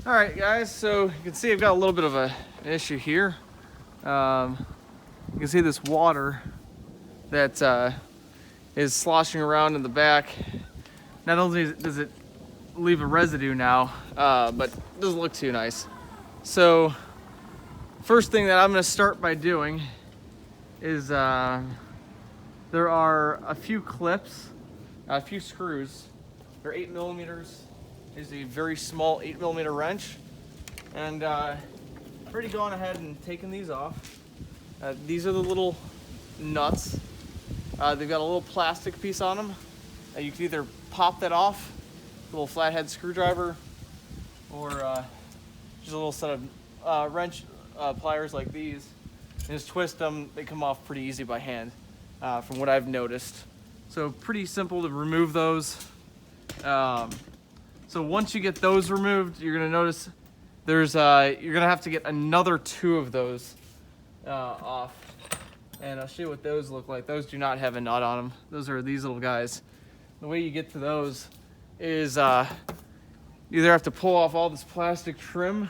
All right, guys, so you can see I've got a little bit of an issue here. You can see this water that is sloshing around in the back. Not only does it leave a residue now, but it doesn't look too nice. So first thing that I'm going to start by doing is there are a few clips, a few screws. They're 8 millimeters. Is a very small 8mm wrench, and I've already gone ahead and taken these off. These are the little nuts. They've got a little plastic piece on them. You can either pop that off, a little flathead screwdriver, or just a little set of wrench pliers like these, and just twist them. They come off pretty easy by hand, from what I've noticed. So pretty simple to remove those. So once you get those removed, you're gonna notice there's you're gonna have to get another 2 of those off, and I'll show you what those look like. Those do not have a nut on them. Those are these little guys. The way you get to those is you either have to pull off all this plastic trim,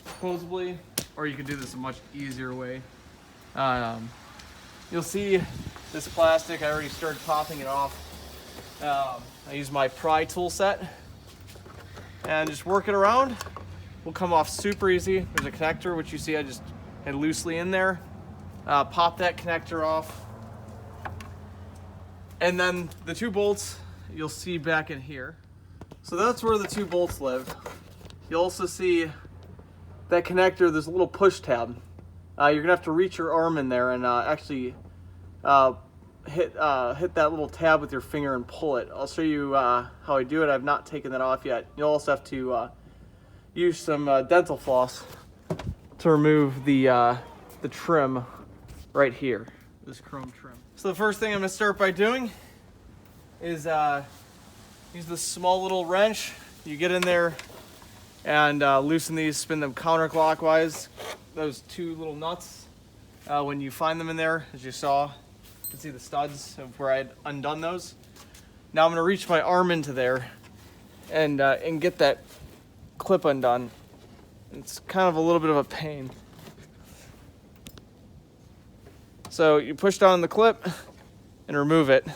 supposedly, or you can do this a much easier way. You'll see this plastic. I already started popping it off. I use my pry tool set and just work it around. Will come off super easy. There's a connector, which you see I just had loosely in there. Pop that connector off. And then the 2 bolts you'll see back in here. So that's where the 2 bolts live. You'll also see that connector, there's a little push tab. You're gonna have to reach your arm in there and actually hit that little tab with your finger and pull it. I'll show you how I do it. I've not taken that off yet. You'll also have to use some dental floss to remove the trim right here, this chrome trim. So the first thing I'm going to start by doing is use this small little wrench. You get in there and loosen these, spin them counterclockwise. Those 2 little nuts, when you find them in there, as you saw, you can see the studs of where I had undone those. Now I'm going to reach my arm into there and get that clip undone. It's kind of a little bit of a pain. So you push down the clip and remove it.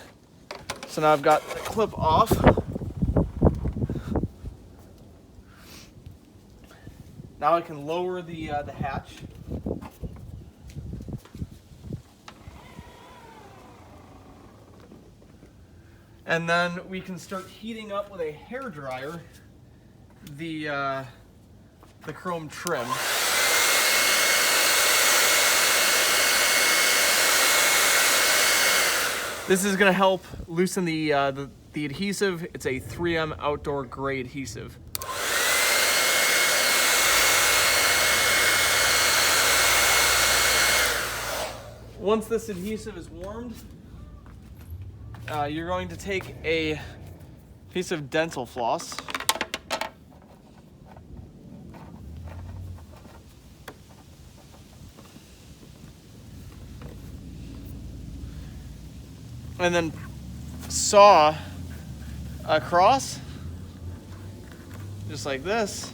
So now I've got the clip off. Now I can lower the hatch. And then we can start heating up with a hair dryer the chrome trim. This is going to help loosen the adhesive. It's a 3M outdoor grade adhesive. Once this adhesive is warmed, you're going to take a piece of dental floss. And then saw across, just like this,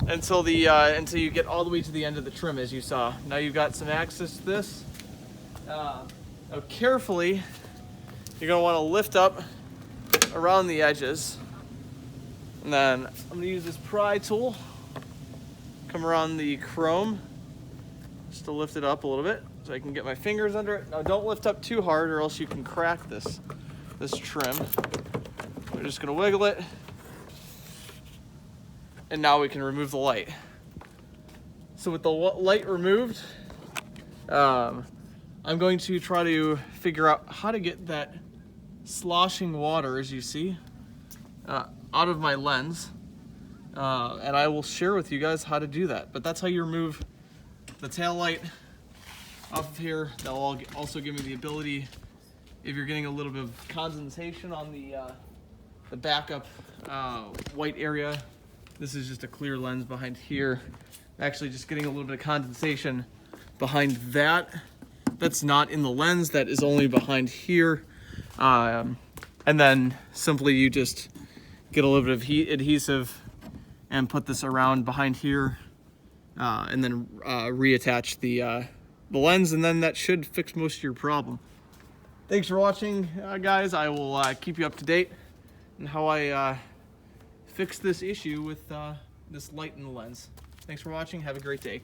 until you get all the way to the end of the trim, as you saw. Now you've got some access to this. Now carefully, you're going to want to lift up around the edges, and then I'm going to use this pry tool, come around the chrome, just to lift it up a little bit, so I can get my fingers under it. Now don't lift up too hard, or else you can crack this trim. We're just going to wiggle it, and now we can remove the light. So with the light removed, I'm going to try to figure out how to get that sloshing water, as you see, out of my lens, and I will share with you guys how to do that. But that's how you remove the tail light off of here. That'll also give me the ability, if you're getting a little bit of condensation on the backup white area. This is just a clear lens behind here. Actually just getting a little bit of condensation behind that. That's not in the lens, that is only behind here. And then simply you just get a little bit of adhesive and put this around behind here, and then reattach the lens, and then that should fix most of your problem. Thanks for watching, guys. I will keep you up to date on how I fix this issue with this light in the lens. Thanks for watching. Have a great day.